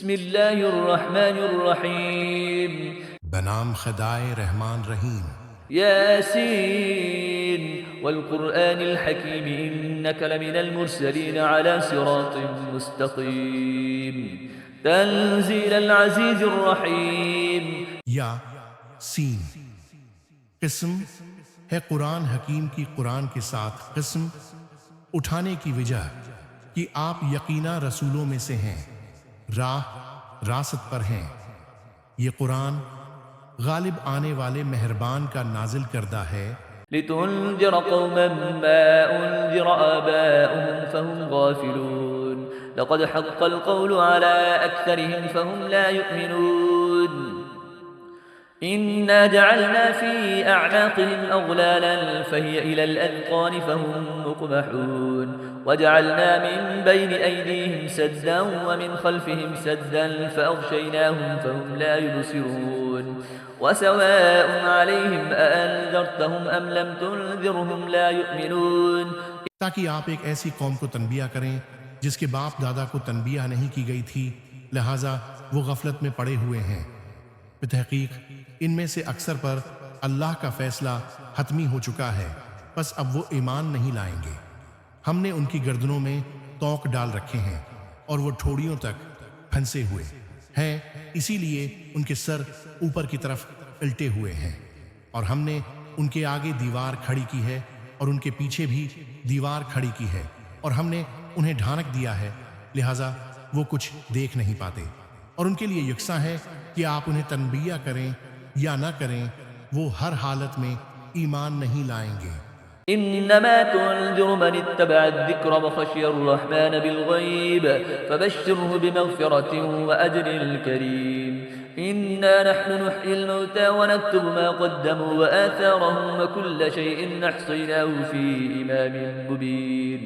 بسم الله الرحمن الرحيم بنام خدائے رحمان رحیم. ياسين والقرآن الحكيم إنك لمن المرسلين على صراط مستقيم تنزيل العزيز الرحيم. یا سین. قسم ہے قرآن حکیم کی قرآن کے ساتھ قسم اٹھانے کی وجہ کہ آپ یقینا رسولوں میں سے ہیں، راست پر ہیں. یہ قرآن غالب آنے والے مہربان کا نازل کردہ ہے لتنذر قوما ما أنذر آباؤهم فهم غافلون لقد حق القول على أكثرهم فهم لا يؤمنون. إنا جعلنا في أعناقهم أغلالا فهي إلى الأذقان فهم مقمحون وجعلنا من بين أيديهم سدا ومن خلفهم سدا فأغشيناهم فهم لا يبصرون وسواء عليهم أأنذرتهم أم لم تنذرهم لا يؤمنون. تاکہ آپ ایک ایسی قوم کو تنبیہ کریں جس کے باپ دادا کو تنبیہ نہیں کی گئی تھی، لہٰذا وہ غفلت میں پڑے ہوئے ہیں. بتحقیق ان میں سے اکثر پر اللہ کا فیصلہ حتمی ہو چکا ہے، بس اب وہ ایمان نہیں لائیں گے. ہم نے ان کی گردنوں میں توق ڈال رکھے ہیں اور وہ ٹھوڑیوں تک پھنسے ہوئے ہیں، اسی لیے ان کے سر اوپر کی طرف الٹے ہوئے ہیں. اور ہم نے ان کے آگے دیوار کھڑی کی ہے اور ان کے پیچھے بھی دیوار کھڑی کی ہے، اور ہم نے انہیں ڈھانک دیا ہے، لہٰذا وہ کچھ دیکھ نہیں پاتے. اور ان کے لیے یکساں ہے کہ آپ انہیں تنبیہ کریں یا نہ کریں، وہ ہر حالت میں ایمان نہیں لائیں گے. إنما تنذر من اتبع الذكر وخشي الرحمن بالغيب فبشره بمغفرة وأجر كريم. إنا نحن نحيي الموتى ونكتب ما قدموا وآثارهم وكل شيء نحصيناه في إمام مبين.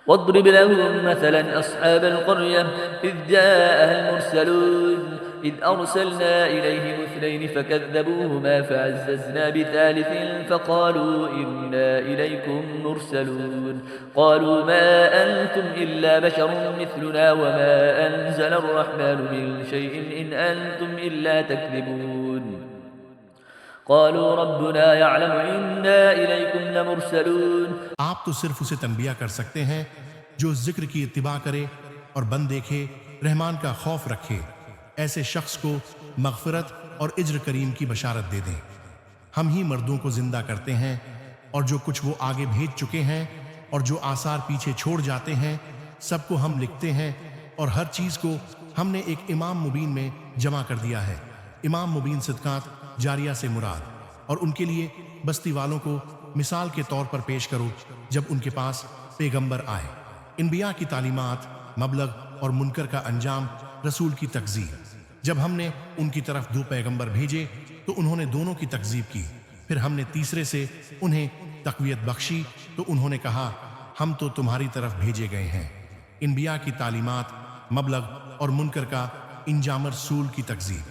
واضرب لهم مثلا أصحاب القرية إذ جاءها المرسلون إذ أرسلنا إليهم اثنين فكذبوهما فعززنا بثالث فقالوا إنا إليكم مرسلون. قالوا ما أنتم إلا بشر مثلنا وما أنزل الرحمن من شيء إن أنتم إلا تكذبون. قالوا ربنا يعلم إنا إليكم لمرسلون. آپ تو صرف اسے تنبیہ کر سکتے ہیں جو ذکر کی اتباع کرے اور بند دیکھے، رحمان کا خوف رکھے. ایسے شخص کو مغفرت اور اجر کریم کی بشارت دے دیں. ہم ہی مردوں کو زندہ کرتے ہیں، اور جو کچھ وہ آگے بھیج چکے ہیں اور جو آثار پیچھے چھوڑ جاتے ہیں سب کو ہم لکھتے ہیں، اور ہر چیز کو ہم نے ایک امام مبین میں جمع کر دیا ہے. امام مبین صدقات جاریہ سے مراد. اور ان کے لیے بستی والوں کو مثال کے طور پر پیش کرو جب ان کے پاس پیغمبر آئے. انبیاء کی تعلیمات، مبلغ اور منکر کا انجام، رسول کی تکذیب. جب ہم نے ان کی طرف 2 پیغمبر بھیجے تو انہوں نے دونوں کی تکذیب کی. پھر ہم نے تیسرے سے انہیں تقویت بخشی تو انہوں نے کہا ہم تو تمہاری طرف بھیجے گئے ہیں. انبیاء کی تعلیمات، مبلغ اور منکر کا انجام، رسول کی تکذیب.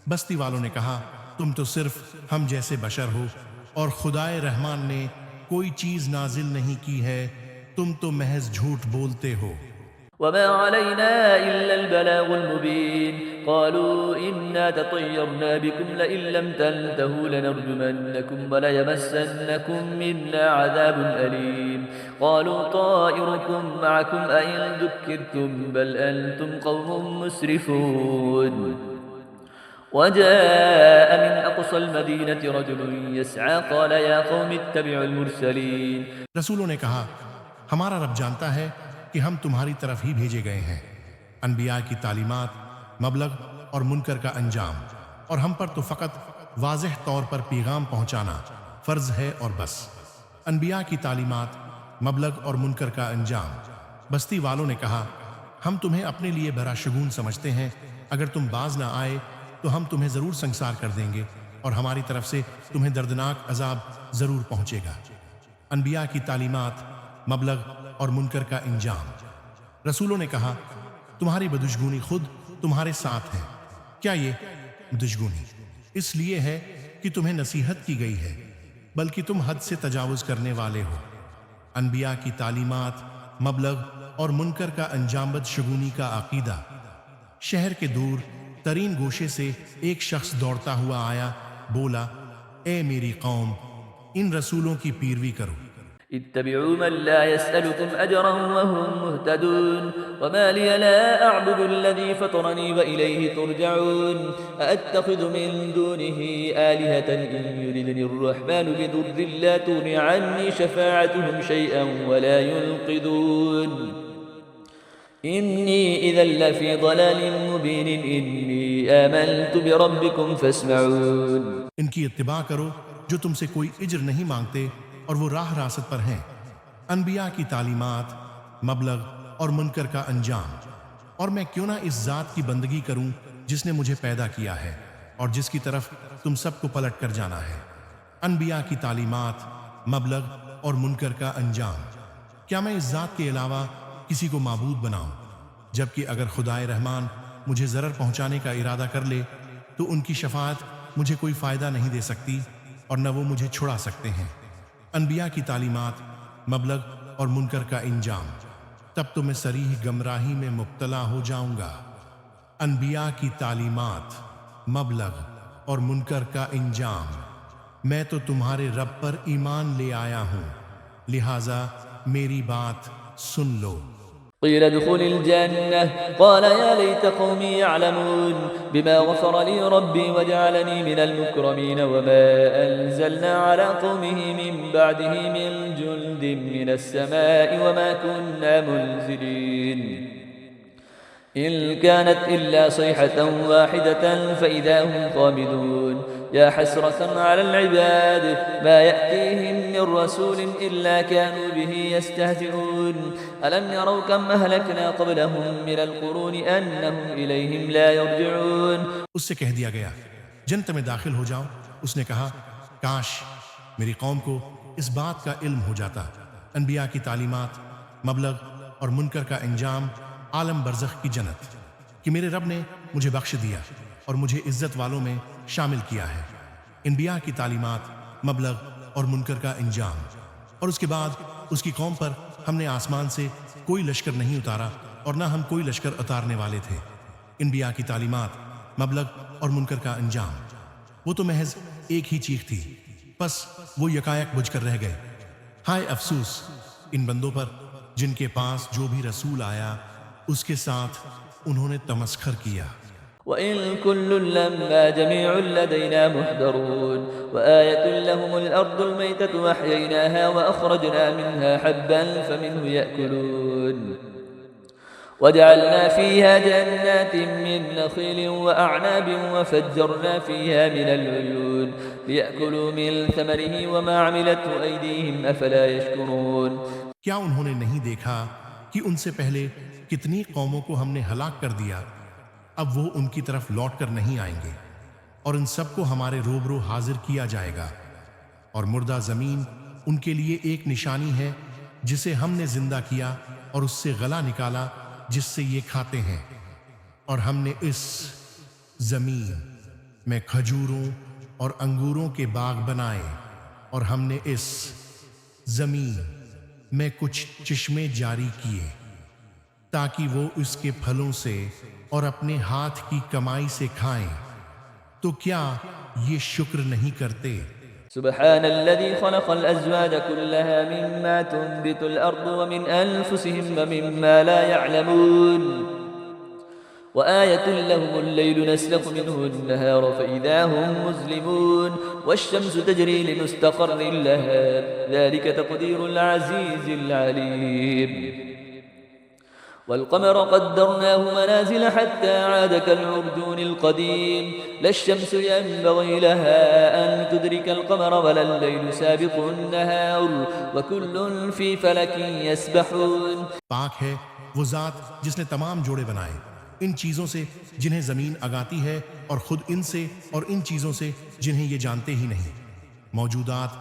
بستی والوں نے کہا تم تو صرف ہم جیسے بشر ہو اور خدائے رحمان نے کوئی چیز نازل نہیں کی ہے، تم تو محض جھوٹ بولتے ہو. وما علينا إلا البلاغ المبين. قالوا إنا تطيرنا بكم لئن لم تنتهوا لنرجمنكم وليمسنكم منا عذاب أليم. قالوا طائركم معكم أئن ذكرتم بل أنتم قوم مسرفون. وجاء من أقصى المدينة رجل يسعى قال يا قوم اتبعوا المرسلين. رسولوں نے کہا ہمارا رب جانتا ہے کہ ہم تمہاری طرف ہی بھیجے گئے ہیں. انبیاء کی تعلیمات، مبلغ اور منکر کا انجام، اور ہم پر تو فقط واضح طور پر پیغام پہنچانا فرض ہے اور بس. انبیاء کی تعلیمات، مبلغ اور منکر کا انجام. بستی والوں نے کہا ہم تمہیں اپنے لیے بھرا شگون سمجھتے ہیں، اگر تم باز نہ آئے تو ہم تمہیں ضرور سنگسار کر دیں گے اور ہماری طرف سے تمہیں دردناک عذاب ضرور پہنچے گا. انبیاء کی تعلیمات، مبلغ اور منکر کا انجام. رسولوں نے کہا تمہاری بدشگونی خود تمہارے ساتھ ہے. کیا یہ بدشگونی اس لیے ہے کہ تمہیں نصیحت کی گئی ہے، بلکہ تم حد سے تجاوز کرنے والے ہو. انبیاء کی تعلیمات، مبلغ اور منکر کا انجام بدشگونی کا عقیدہ. شہر کے دور ترین گوشے سے ایک شخص دوڑتا ہوا آیا، بولا، اے میری قوم، ان رسولوں کی پیروی کرو۔ اتبعوا من لا يسألكم أجرا وهم مهتدون وما لي لا أعبد الذي فطرني وإليه ترجعون أأتخذ من دونه آلهة إن يردني الرحمن بضر لا تغن عني شفاعتهم شيئا ولا ينقذون إني إذا لفي ضلال مبين إني آمنت بربكم فاسمعون۔ ان کی اتباع کرو جو تم سے کوئی اجر نہیں مانگتے اور وہ راہ راست پر ہیں۔ انبیاء کی تعلیمات، مبلغ اور منکر کا انجام، اور میں کیوں نہ اس ذات کی بندگی کروں جس نے مجھے پیدا کیا ہے اور جس کی طرف تم سب کو پلٹ کر جانا ہے۔ انبیاء کی تعلیمات، مبلغ اور منکر کا انجام، کیا میں اس ذات کے علاوہ کسی کو معبود بناؤں؟ جبکہ اگر خدائے رحمان مجھے ضرر پہنچانے کا ارادہ کر لے تو ان کی شفاعت مجھے کوئی فائدہ نہیں دے سکتی اور نہ وہ مجھے چھڑا سکتے ہیں۔ انبیاء کی تعلیمات، مبلغ اور منکر کا انجام، تب تو میں صریح گمراہی میں مبتلا ہو جاؤں گا۔ انبیاء کی تعلیمات، مبلغ اور منکر کا انجام، میں تو تمہارے رب پر ایمان لے آیا ہوں، لہٰذا میری بات سن لو۔ قيل ادخل الجنة قال يا ليت قومي يعلمون بما غفر لي ربي وجعلني من المكرمين وما أنزلنا على قومه من بعده من جند من السماء وما كنا منزلين إن كانت إلا صيحة واحدة فإذا هم خامدون يا حسرة على العباد ما يأتيهم من رسول إلا كانوا به يستهزئون ألم يروا كم أهلكنا قبلهم من القرون أنهم إليهم لا يرجعون۔ اس سے کہہ دیا گیا جنت میں داخل ہو جاؤ۔ اس نے کہا کاش میری قوم کو اس بات کا علم ہو جاتا، انبیاء کی تعلیمات، مبلغ اور منکر کا انجام، عالم برزخ کی جنت، کہ میرے رب نے مجھے بخش دیا اور مجھے عزت والوں میں شامل کیا ہے۔ انبیاء کی تعلیمات، مبلغ اور منکر کا انجام، اور اس کے بعد اس کی قوم پر ہم نے آسمان سے کوئی لشکر نہیں اتارا اور نہ ہم کوئی لشکر اتارنے والے تھے۔ انبیاء کی تعلیمات، مبلغ اور منکر کا انجام، وہ تو محض ایک ہی چیخ تھی، بس وہ یکایک بجھ کر رہ گئے۔ ہائے افسوس ان بندوں پر جن کے پاس جو بھی رسول آیا اس کے ساتھ انہوں نے تمسخر کیا۔ وإن كل لما جميع لدينا محضرون وآية لهم الأرض الميتة وأحييناها وأخرجنا منها حبا فمنه يأكلون وجعلنا فيها جنات من نخيل وأعناب وفجرنا فيها من العيون ليأكلوا من ثمره وما عملته أيديهم أفلا يشكرون۔ کیا انہوں نے نہیں دیکھا کہ ان سے پہلے کتنی قوموں کو ہم نے ہلاک کر دیا؟ اب وہ ان کی طرف لوٹ کر نہیں آئیں گے، اور ان سب کو ہمارے روبرو حاضر کیا جائے گا، اور مردہ زمین ان کے لیے ایک نشانی ہے جسے ہم نے زندہ کیا اور اس سے غلہ نکالا جس سے یہ کھاتے ہیں، اور ہم نے اس زمین میں کھجوروں اور انگوروں کے باغ بنائے، اور ہم نے اس زمین میں کچھ چشمے جاری کیے تاکہ وہ اس کے پھلوں سے اور اپنے ہاتھ کی کمائی سے کھائیں، تو کیا یہ شکر نہیں کرتے؟ سبحان الذي خلق الأزواج كلها مما تنبت الأرض ومن أنفسهم ومما لا يعلمون وآية لهم الليل نسلخ منه النهار فإذا هم مظلمون والشمس تجري لمستقر لها ذلك تقدير العزيز العليم والقمر قدرناه منازل حتى عاد كالعرجون القديم لا الشمس ينبغي لها أن تدرك القمر ولا الليل سابق النهار وكل في فلك يسبحون۔ پاک ہے وہ ذات جس نے تمام جوڑے بنائے ان چیزوں سے جنہیں زمین اگاتی ہے اور خود ان سے اور ان چیزوں سے جنہیں یہ جانتے ہی نہیں۔ موجودات،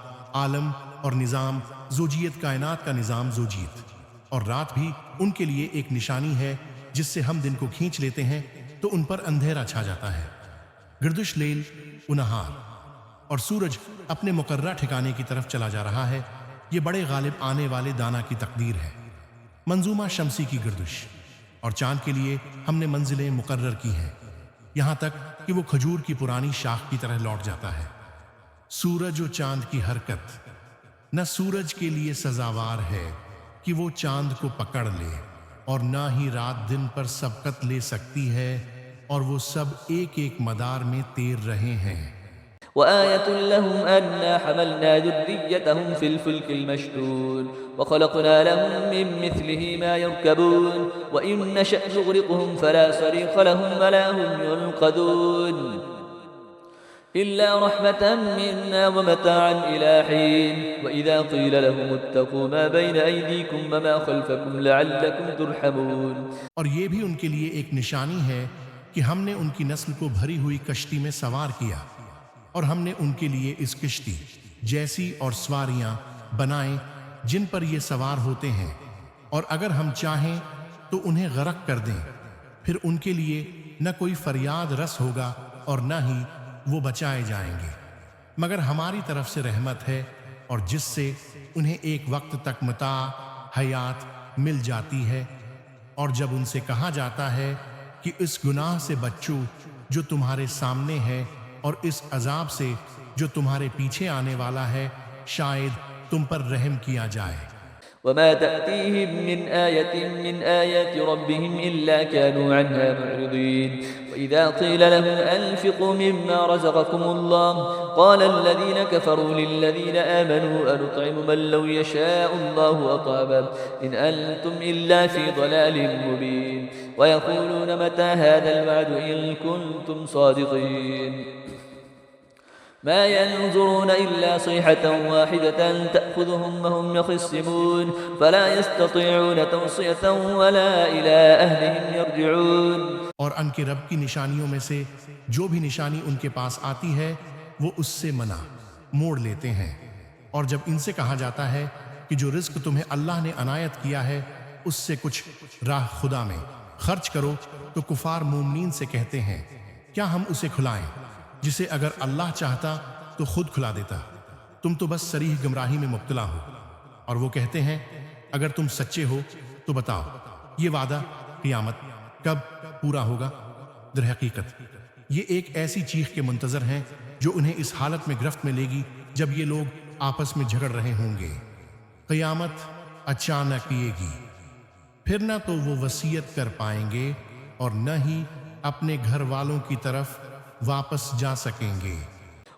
عالم اور نظام زوجیت، کائنات کا نظام زوجیت، اور رات بھی ان کے لیے ایک نشانی ہے جس سے ہم دن کو کھینچ لیتے ہیں تو ان پر اندھیرا چھا جاتا ہے۔ گردش لیل و نہار، اور سورج اپنے مقررہ ٹھکانے کی طرف چلا جا رہا ہے۔ یہ بڑے غالب آنے والے دانا کی تقدیر ہے۔ منظومہ شمسی کی گردش، اور چاند کے لیے ہم نے منزلیں مقرر کی ہیں یہاں تک کہ وہ کھجور کی پرانی شاخ کی طرح لوٹ جاتا ہے۔ سورج و چاند کی حرکت، نہ سورج کے لیے سزاوار ہے کہ وہ چاند کو پکڑ لے، اور نہ ہی رات دن پر سبقت لے سکتی ہے، اور وہ سب ایک ایک مدار میں تیر رہے ہیں۔ وآية لهم أنا حملنا ذريتهم في الفلك المشحون وخلقنا لهم من مثله ما يركبون وإن نشأ نغرقهم فلا صريخ لهم ولا هم ينقذون إلا رحمة منا ومتاعا إلى حين وإذا قيل لهم اتقوا ما بين أيديكم وما خلفكم لعلكم ترحمون۔ اور یہ بھی ان کے لیے ایک نشانی ہے کہ ہم نے ان کی نسل کو بھری ہوئی کشتی میں سوار کیا، اور ہم نے ان کے لیے اس کشتی جیسی اور سواریاں بنائیں جن پر یہ سوار ہوتے ہیں، اور اگر ہم چاہیں تو انہیں غرق کر دیں، پھر ان کے لیے نہ کوئی فریاد رس ہوگا اور نہ ہی وہ بچائے جائیں گے، مگر ہماری طرف سے رحمت ہے، اور جس سے انہیں ایک وقت تک متاع حیات مل جاتی ہے۔ اور جب ان سے کہا جاتا ہے کہ اس گناہ سے بچو جو تمہارے سامنے ہے، اور اس عذاب سے جو تمہارے پیچھے آنے والا ہے، شاید تم پر رحم کیا جائے۔ وما تأتيهم من آية من آيات ربهم إلا كانوا عنها معرضين وإذا قيل لهم أنفقوا مما رزقكم الله قال الذين كفروا للذين آمنوا أنطعم من لو يشاء الله أطعمه إن أنتم إلا في ضلال مبين ويقولون متى هذا الوعد إن كنتم صادقين ما ينظرون إلا صيحة واحدة تأخذهم وهم يخصمون فلا يستطيعون توصية ولا إلى أهلهم يرجعون۔ اور ان کے رب کی نشانیوں میں سے جو بھی نشانی ان کے پاس آتی ہے وہ اس سے منع موڑ لیتے ہیں، اور جب ان سے کہا جاتا ہے کہ جو رزق تمہیں اللہ نے عنایت کیا ہے اس سے کچھ راہ خدا میں خرچ کرو، تو کفار مومنین سے کہتے ہیں کیا ہم اسے کھلائیں جسے اگر اللہ چاہتا تو خود کھلا دیتا، تم تو بس صریح گمراہی میں مبتلا ہو۔ اور وہ کہتے ہیں اگر تم سچے ہو تو بتاؤ یہ وعدہ قیامت کب پورا ہوگا؟ در حقیقت یہ ایک ایسی چیخ کے منتظر ہیں جو انہیں اس حالت میں گرفت میں لے گی جب یہ لوگ آپس میں جھگڑ رہے ہوں گے۔ قیامت اچانک آئے گی، پھر نہ تو وہ وصیت کر پائیں گے اور نہ ہی اپنے گھر والوں کی طرف واپس جا سکیں گے۔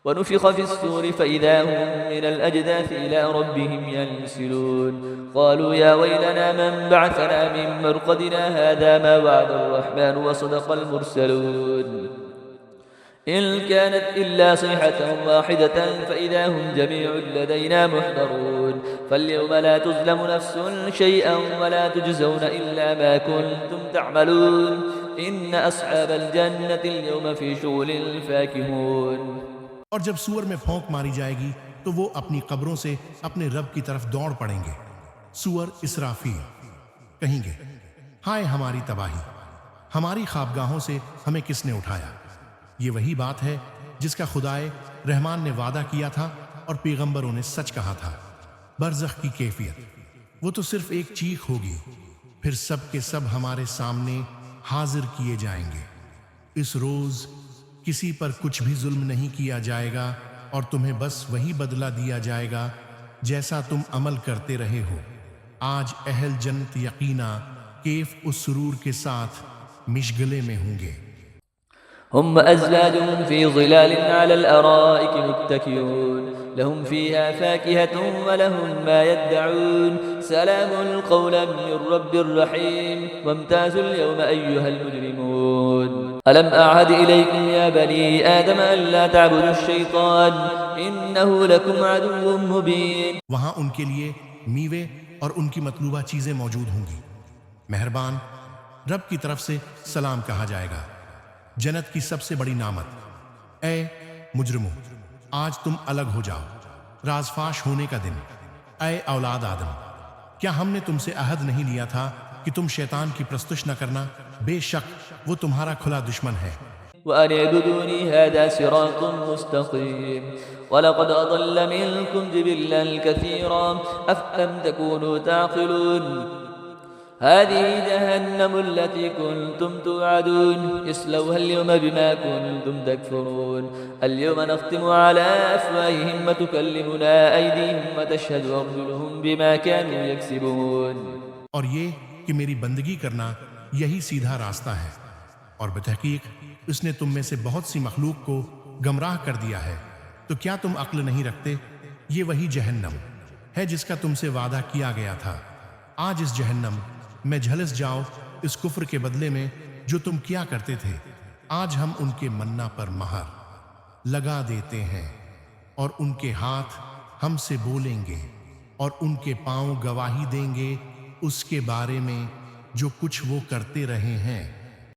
ونفخ في الصور فإذا هم من الأجداث إلى ربهم ينسلون قالوا يا ويلنا من بعثنا من مرقدنا هذا ما وعد الرحمن وصدق المرسلون إن كانت إلا صيحة واحدة فإذا هم جميع لدينا محضرون فاليوم لا تظلم نفس شيئا ولا تجزون إلا ما كنتم تعملون إن أصحاب الجنة اليوم في شغل فاكهون۔ اور جب سور میں پھونک ماری جائے گی تو وہ اپنی قبروں سے اپنے رب کی طرف دوڑ پڑیں گے۔ سور اسرافیل کہیں گے ہائے ہماری تباہی، ہماری خوابگاہوں سے ہمیں کس نے اٹھایا؟ یہ وہی بات ہے جس کا خدائے رحمان نے وعدہ کیا تھا اور پیغمبروں نے سچ کہا تھا۔ برزخ کی کیفیت، وہ تو صرف ایک چیخ ہوگی، پھر سب کے سب ہمارے سامنے حاضر کیے جائیں گے۔ اس روز کسی پر کچھ بھی ظلم نہیں کیا جائے گا اور تمہیں بس وہی بدلہ دیا جائے گا جیسا تم عمل کرتے رہے ہو۔ آج اہل جنت یقینا کیف اس سرور کے ساتھ مشغلے میں ہوں گے۔ هم أزواجهم في ظلال على الأرائك متكئون لهم فيها فاكهة ولهم ما يدعون سلام قولا من رب رحيم وامتازوا اليوم أيها المجرمون ألم أعهد إليكم يا بني آدم ألا تعبدوا الشيطان إنه لكم عدو مبين۔ وہاں ان کے لیے میوے اور ان کی مطلوبہ چیزیں موجود ہوں گی۔ مہربان رب کی طرف سے سلام کہا جائے گا۔ جنت کی سب سے بڑی نعمت، اے مجرموں آج تم الگ ہو جاؤ، راز فاش ہونے کا دن۔ اے اولاد آدم، کیا ہم نے تم سے عہد نہیں لیا تھا کہ تم شیطان کی پرستش نہ کرنا؟ بے شک وہ تمہارا کھلا دشمن ہے۔ وأن اعبدوني هذا صراط مستقيم ولقد أضل منكم جبلا كثيرا أفلم تكونوا تعقلون هذه جهنم التي كنتم توعدون اصلوها اليوم بما كنتم تكفرون اليوم نختم على أفواههم وتكلمنا أيديهم وتشهد أرجلهم بما كانوا يكسبون. اور یہ کہ میری بندگی کرنا یہی سیدھا راستہ ہے، اور بتحقیق اس نے تم میں سے بہت سی مخلوق کو گمراہ کر دیا ہے، تو کیا تم عقل نہیں رکھتے؟ یہ وہی جہنم ہے جس کا تم سے وعدہ کیا گیا تھا۔ آج اس جہنم میں جھلس جاؤ اس کفر کے بدلے میں جو تم کیا کرتے تھے۔ آج ہم ان کے منہ پر مہر لگا دیتے ہیں، اور ان کے ہاتھ ہم سے بولیں گے، اور ان کے پاؤں گواہی دیں گے اس کے بارے میں جو کچھ وہ کرتے رہے ہیں۔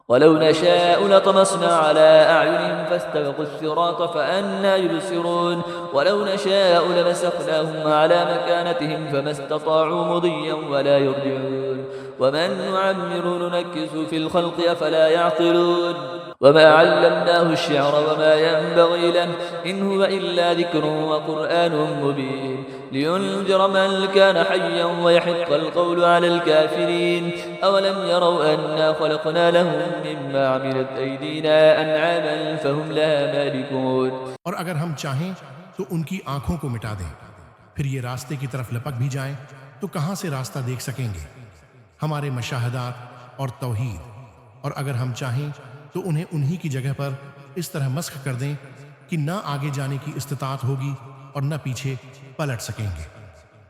ولو نشاء لطمسنا على أعينهم فاستبقوا الصراط فأنا يبصرون ولو نشاء لمسخناهم على مكانتهم فما استطاعوا مضيا ولا يرجعون ومن نعمر ننكسه في الخلق أفلا يعقلون وما علمناه الشعر وما ينبغي له إن هو إلا ذكر وقرآن مبين لينذر من كان حيا ويحق القول على الكافرين أولم يروا أنا خلقنا لهم مما عملت أيدينا أنعاما فهم لها مالكون. اور اگر ہم چاہیں تو ان کی آنکھوں کو مٹا دیں، پھر یہ راستے کی طرف لپک بھی جائیں تو کہاں سے راستہ دیکھ سکیں گے؟ ہمارے مشاہدات اور توحید. اور اگر ہم چاہیں تو انہیں انہی کی جگہ پر اس طرح مسخ کر دیں کہ نہ آگے جانے کی استطاعت ہوگی اور نہ پیچھے پلٹ سکیں گے.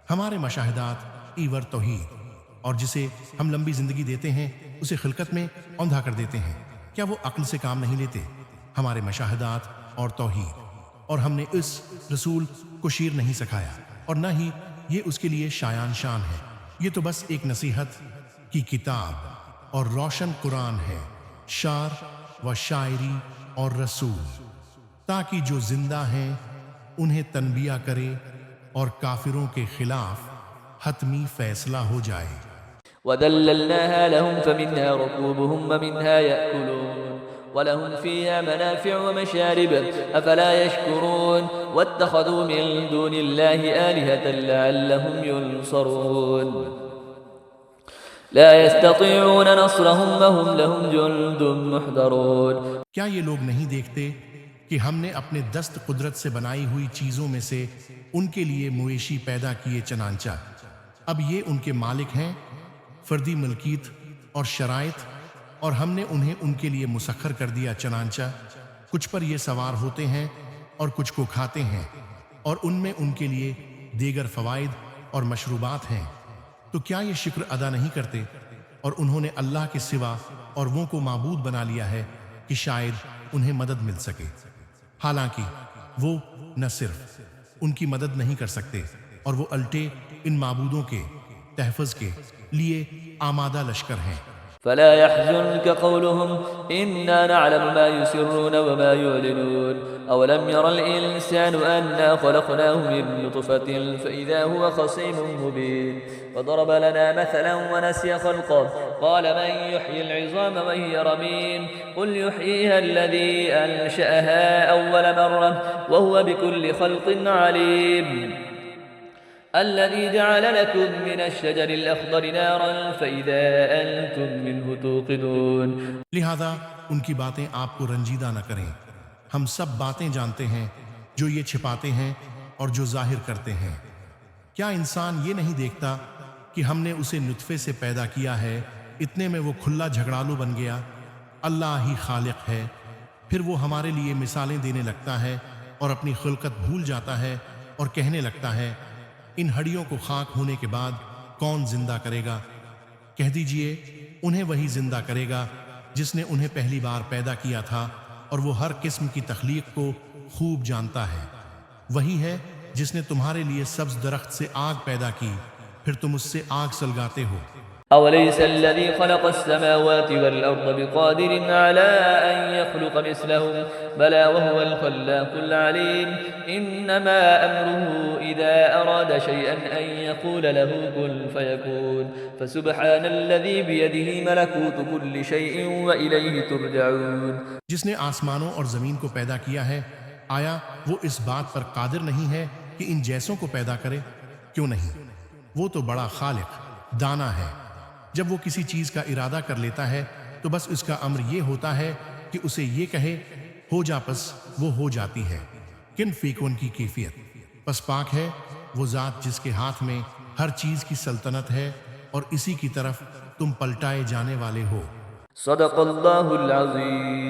ہمارے مشاہدات ایور توحید، اور جسے ہم لمبی زندگی دیتے ہیں اسے خلقت میں اوندھا کر دیتے ہیں. کیا وہ عقل سے کام نہیں لیتے؟ ہمارے مشاہدات اور توحید، اور ہم نے اس رسول کو شیر نہیں سکھایا، اور نہ ہی یہ اس کے لیے شایان شان ہے. یہ تو بس ایک نصیحت کی کتاب اور روشن قرآن ہے، شعر و شاعری اور رسول، تاکہ جو زندہ ہیں انہیں تنبیہ کرے اور کافروں کے خلاف حتمی فیصلہ ہو جائے. وَذَلَّلْنَاهَا لَهُمْ فَمِنْهَا رَكُوبُهُمْ وَمِنْهَا يَأْكُلُونَ وَلَهُمْ فِيهَا مَنَافِعُ وَمَشَارِبُ أَفَلَا يَشْكُرُونَ وَاتَّخَذُوا مِن دُونِ اللَّهِ آلِهَةً لَعَلَّهُمْ يُنصَرُونَ لا يستطيعون نصرهم وهم لهم جند محضرون. کیا یہ لوگ نہیں دیکھتے کہ ہم نے اپنے دست قدرت سے بنائی ہوئی چیزوں میں سے ان کے لیے مویشی پیدا کیے، چنانچہ اب یہ ان کے مالک ہیں، فردی ملکیت اور شرائط، اور ہم نے انہیں ان کے لیے مسخر کر دیا، چنانچہ کچھ پر یہ سوار ہوتے ہیں اور کچھ کو کھاتے ہیں، اور ان میں ان کے لیے دیگر فوائد اور مشروبات ہیں. تو کیا یہ شکر ادا نہیں کرتے؟ اور انہوں نے اللہ کے سوا اور وہ کو معبود بنا لیا ہے کہ شاید انہیں مدد مل سکے، حالانکہ وہ نہ صرف ان کی مدد نہیں کر سکتے، اور وہ الٹے ان معبودوں کے تحفظ کے لیے آمادہ لشکر ہیں. فلا يحزنك قولهم إنا نعلم ما يسرون وما يعلنون أولم ير الإنسان أنا خلقناه من نطفة فإذا هو خصيم مبين وضرب لنا مثلا ونسي خلقه قال من يحيي العظام وهي رميم قل يحييها الذي أنشأها أول مرة وهو بكل خلق عليم الذي جعل لكم من الشجر الأخضر نارا فإذا أنتم منه توقدون. لہذا ان کی باتیں آپ کو رنجیدہ نہ کریں، ہم سب باتیں جانتے ہیں، جو یہ چھپاتے ہیں اور جو ظاہر کرتے ہیں. کیا انسان یہ نہیں دیکھتا کہ ہم نے اسے نطفے سے پیدا کیا ہے، اتنے میں وہ کھلا جھگڑالو بن گیا؟ اللہ ہی خالق ہے. پھر وہ ہمارے لیے مثالیں دینے لگتا ہے اور اپنی خلقت بھول جاتا ہے اور کہنے لگتا ہے ان ہڈیوں کو خاک ہونے کے بعد کون زندہ کرے گا؟ کہہ دیجئے انہیں وہی زندہ کرے گا جس نے انہیں پہلی بار پیدا کیا تھا، اور وہ ہر قسم کی تخلیق کو خوب جانتا ہے. وہی ہے جس نے تمہارے لیے سبز درخت سے آگ پیدا کی، پھر تم اس سے آگ سلگاتے ہو. أوليس الذي خلق السماوات والأرض بقادر على أن يخلق مثلهم بلى وهو الخلاق العليم إنما أمره إذا أراد شيئا أن يقول له كن فيكون فسبحان الذي بيده ملكوت كل شيء وإليه ترجعون. جس نے آسمانوں اور زمین کو پیدا کیا ہے، آیا وہ اس بات پر قادر نہیں ہے کہ ان جیسوں کو پیدا کرے؟ کیوں نہیں، وہ تو بڑا خالق دانا ہے. جب وہ کسی چیز کا ارادہ کر لیتا ہے تو بس اس کا امر یہ ہوتا ہے کہ اسے یہ کہے ہو جا، پس وہ ہو جاتی ہے۔ کن فیکون کی کیفیت، پس پاک ہے وہ ذات جس کے ہاتھ میں ہر چیز کی سلطنت ہے اور اسی کی طرف تم پلٹائے جانے والے ہو۔ صدق اللہ العظیم۔